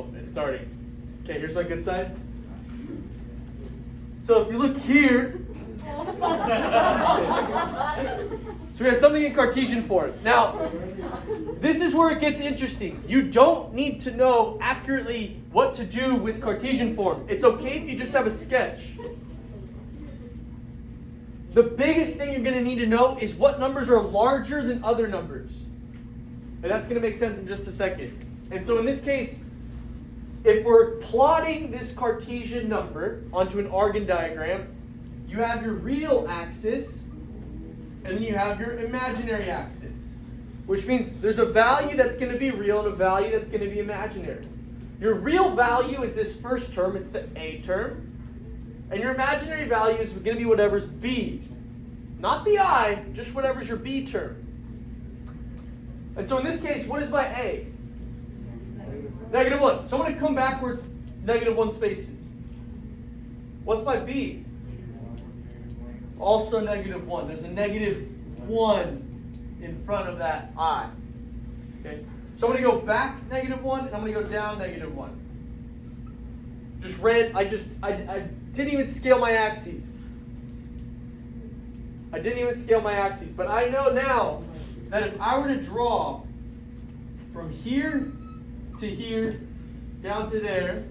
Oh, it's starting. Okay, here's my good side. So if you look here, so we have something in Cartesian form. Now, this is where it gets interesting. You don't need to know accurately what to do with Cartesian form. It's okay if you just have a sketch. The biggest thing you're going to need to know is what numbers are larger than other numbers. And that's going to make sense in just a second. And so in this case, if we're plotting this Cartesian number onto an Argand diagram, you have your real axis, and then you have your imaginary axis. Which means there's a value that's going to be real and a value that's going to be imaginary. Your real value is this first term, it's the A term. And your imaginary value is going to be whatever's B. Not the I, just whatever's your B term. And so in this case, what is my A? -1. So I'm going to come backwards -1 spaces. What's my B? Also -1. There's a -1 in front of that I. Okay. So I'm going to go back -1 and I'm going to go down -1. Just read, I didn't even scale my axes. But I know now that if I were to draw from here to here, down to there,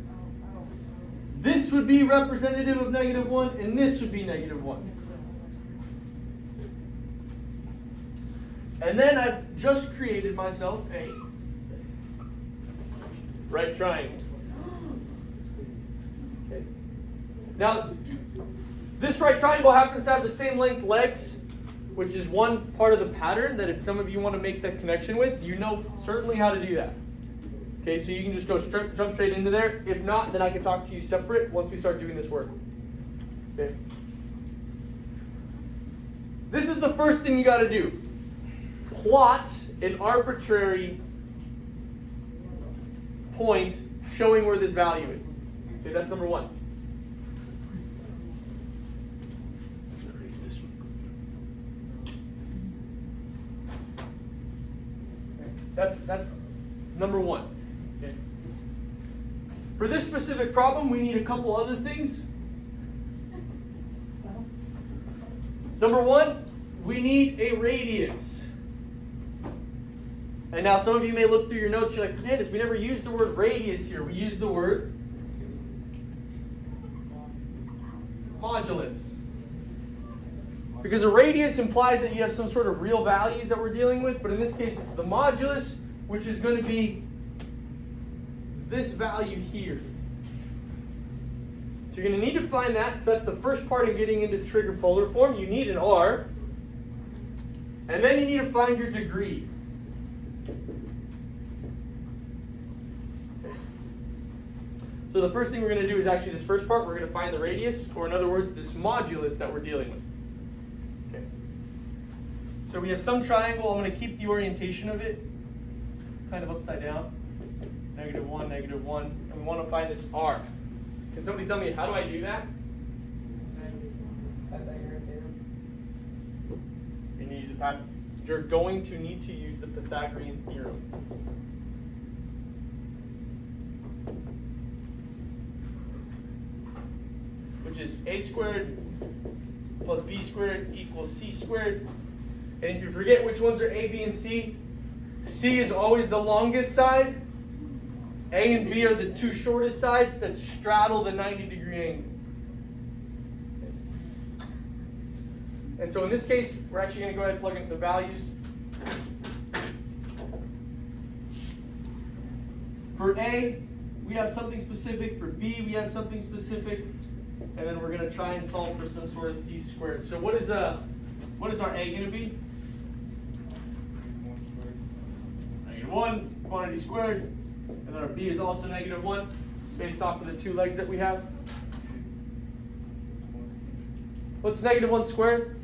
this would be representative of -1, and this would be -1. And then I've just created myself a right triangle. Okay. Now, this right triangle happens to have the same length legs, which is one part of the pattern that if some of you want to make that connection with, you know certainly how to do that. Okay, so you can just go jump straight into there. If not, then I can talk to you separate once we start doing this work. Okay. This is the first thing you got to do. Plot an arbitrary point showing where this value is. Okay, that's number one. That's number one. Okay. For this specific problem, we need a couple other things. Number one, we need a radius. And now some of you may look through your notes, you're like, Candace, we never used the word radius here. We used the word modulus. Because a radius implies that you have some sort of real values that we're dealing with, but in this case it's the modulus, which is going to be this value here. So you're going to need to find that. That's the first part of getting into trig or polar form. You need an R. And then you need to find your degree. So the first thing we're going to do is actually this first part. We're going to find the radius, or in other words, this modulus that we're dealing with. Okay. So we have some triangle. I'm going to keep the orientation of it kind of upside down. -1, -1. And we want to find this R. Can somebody tell me, how do I do that? You're going to need to use the Pythagorean theorem. Which is a squared plus b squared equals c squared. And if you forget which ones are a, b, and c, c is always the longest side. A and B are the two shortest sides that straddle the 90-degree angle. And so in this case, we're actually going to go ahead and plug in some values. For A, we have something specific. For B, we have something specific. And then we're going to try and solve for some sort of c squared. So what is our A going to be? -1, quantity squared. And then our B is also -1, based off of the two legs that we have. What's -1 squared?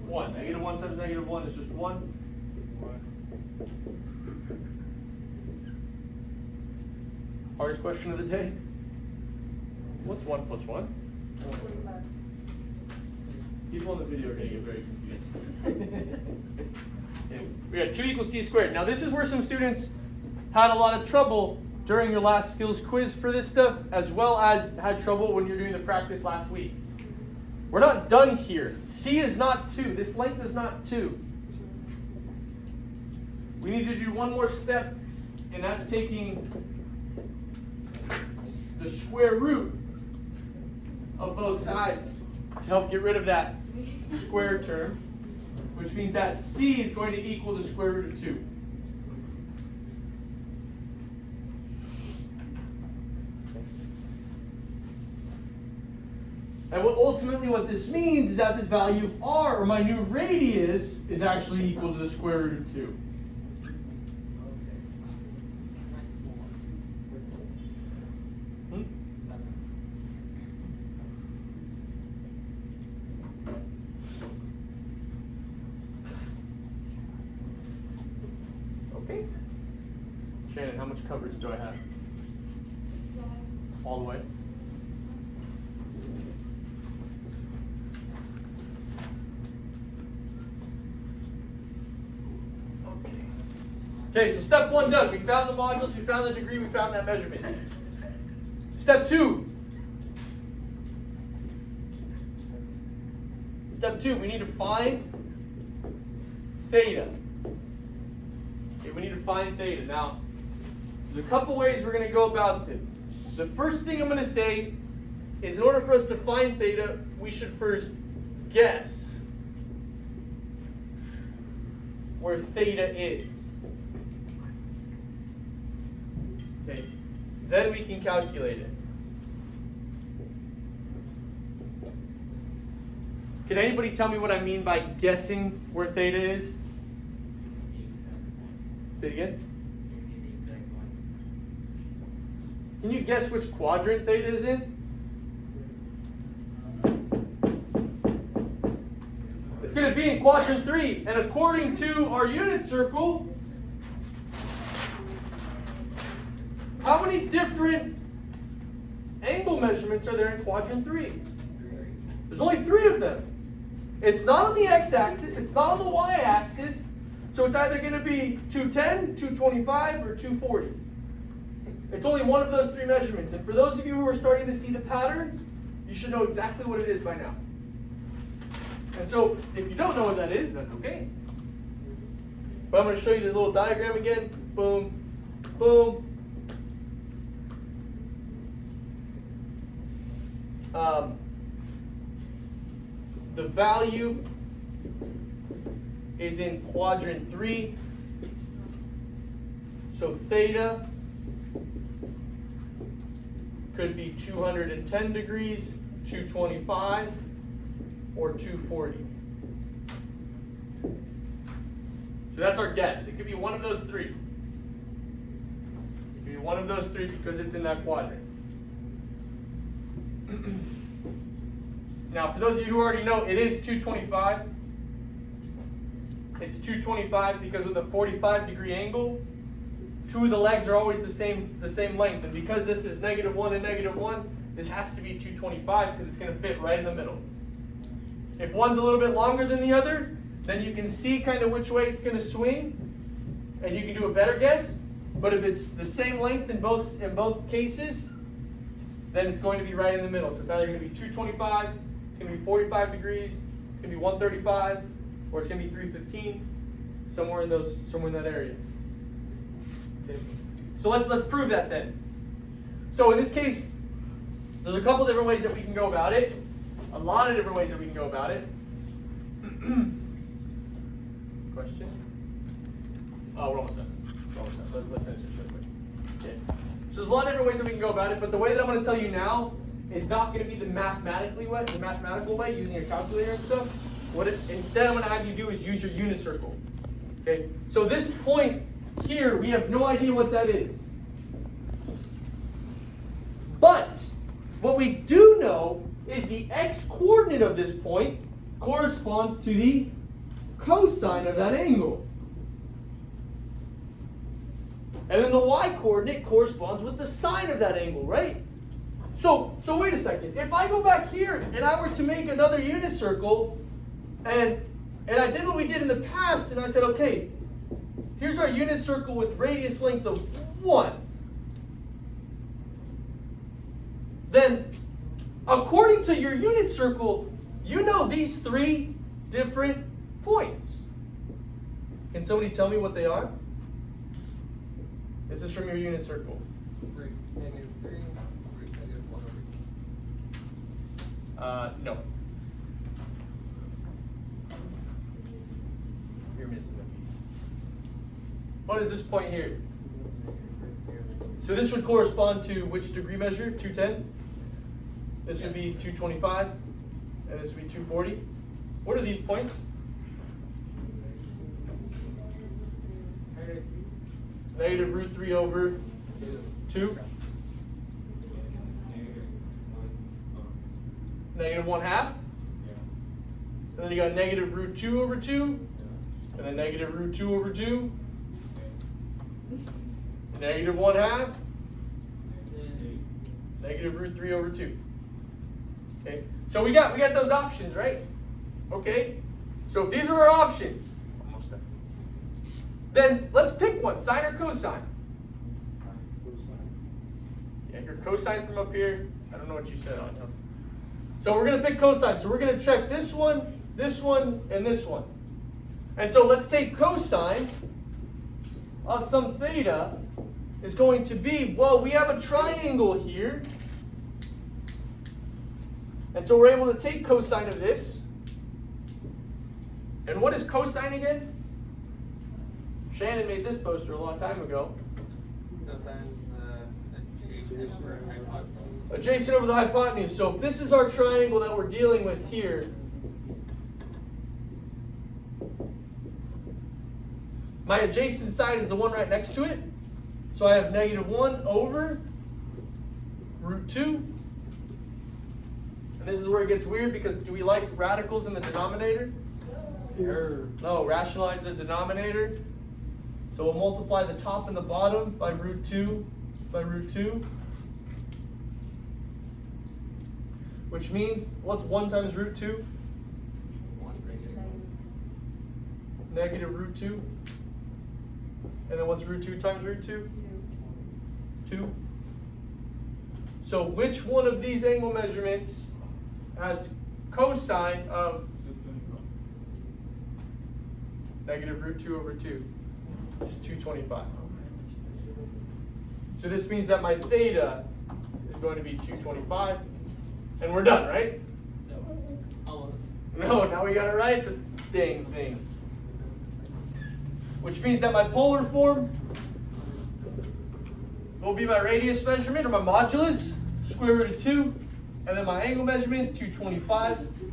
1. -1 times -1 is just 1. Hardest question of the day. What's 1 plus 1? People in the video are going to get very confused. Okay. We got 2 equals c squared. Now this is where some students had a lot of trouble during your last skills quiz for this stuff, as well as had trouble when you're doing the practice last week. We're not done here. C is not 2. This length is not 2. We need to do one more step, and that's taking the square root of both sides to help get rid of that square term, which means that C is going to equal the square root of 2. And ultimately what this means is that this value of r, or my new radius, is actually equal to the square root of 2. Okay. Shannon, how much coverage do I have? All the way? Okay, so step 1 done. We found the modulus, we found the degree, we found that measurement. Step 2. Step 2, we need to find theta. Okay, we need to find theta. Now, there's a couple ways we're going to go about this. The first thing I'm going to say is in order for us to find theta, we should first guess where theta is. Okay, then we can calculate it. Can anybody tell me what I mean by guessing where theta is? Say it again. Can you guess which quadrant theta is in? It's going to be in quadrant 3, and according to our unit circle, how many different angle measurements are there in quadrant 3? There's only 3 of them. It's not on the x-axis, it's not on the y-axis, so it's either going to be 210, 225, or 240. It's only one of those 3 measurements. And for those of you who are starting to see the patterns, you should know exactly what it is by now. And so, if you don't know what that is, that's okay. But I'm going to show you the little diagram again. Boom, boom. The value is in quadrant 3. So theta could be 210 degrees, 225, or 240. So that's our guess. It could be one of those 3. It could be one of those 3 because it's in that quadrant. Now, for those of you who already know, it is 225. It's 225 because with a 45-degree angle, 2 of the legs are always the same length. And because this is -1 and -1, this has to be 225 because it's going to fit right in the middle. If one's a little bit longer than the other, then you can see kind of which way it's going to swing, and you can do a better guess. But if it's the same length in both cases, then it's going to be right in the middle. So it's either going to be 225, it's going to be 45 degrees, it's going to be 135, or it's going to be 315, somewhere in that area. Okay. So let's prove that then. So in this case, there's a couple different ways that we can go about it. A lot of different ways that we can go about it. Question? Oh, we're almost done. Let's finish this real quick. Okay. So there's a lot of different ways that we can go about it, but the way that I'm going to tell you now is not going to be the mathematical way, using a calculator and stuff. Instead I'm going to have you do is use your unit circle. Okay. So this point here, we have no idea what that is. But what we do know is the x-coordinate of this point corresponds to the cosine of that angle. And then the y-coordinate corresponds with the sine of that angle, right? So wait a second. If I go back here and I were to make another unit circle, and I did what we did in the past, and I said, okay, here's our unit circle with radius length of 1. Then, according to your unit circle, you know these 3 different points. Can somebody tell me what they are? This is from your unit circle. -3, -1 No. You're missing a piece. What is this point here? So this would correspond to which degree measure? 210? This would be 225, and this would be 240. What are these points? Negative root 3 over 2. Negative 1/2. And then you got negative root 2 over 2. And then negative root 2 over 2. Negative 1/2. Negative root 3 over 2. Okay, so we got those options, right? Okay, so if these are our options, almost done. Then let's pick one, sine or cosine. Yeah, your cosine from up here. I don't know what you said on him. So we're gonna pick cosine. So we're gonna check this one, and this one. And so let's take cosine of some theta is going to be, well, we have a triangle here. And so we're able to take cosine of this. And what is cosine again? Shannon made this poster a long time ago. Cosine's adjacent over hypotenuse. Adjacent over the hypotenuse. So if this is our triangle that we're dealing with here, my adjacent side is the one right next to it. So I have negative 1 over root 2. And this is where it gets weird, because do we like radicals in the denominator? No, rationalize the denominator. So we'll multiply the top and the bottom by root 2 by root 2. Which means, what's 1 times root 2? Negative root 2. And then what's root 2 times root 2? 2. So which one of these angle measurements has cosine of negative root 2 over 2? Which is 225. So this means that my theta is going to be 225. And we're done, right? No. Almost. No, now we gotta write the dang thing. Which means that my polar form will be my radius measurement, or my modulus, square root of 2. And then my angle measurement, 225. And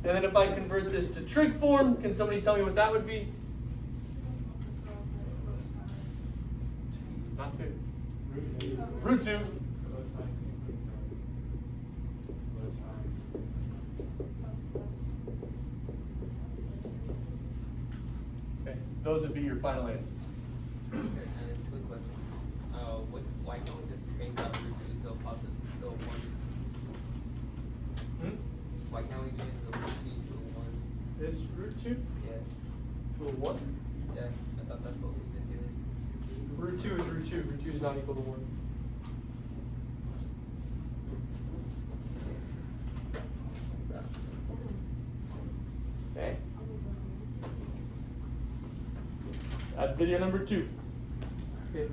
then if I convert this to trig form, can somebody tell me what that would be? Not 2. Root 2. Okay, those would be your final answers. Okay, and it's a quick question. Why can't we just change out root 2 to a positive, to a 1? Why can't we change the root 2 to a 1? This root 2 Yeah. to a 1? Yeah, I thought that's what we did here. Root 2 is root 2. Root 2 is not equal to 1. Okay. That's video number 2. Okay.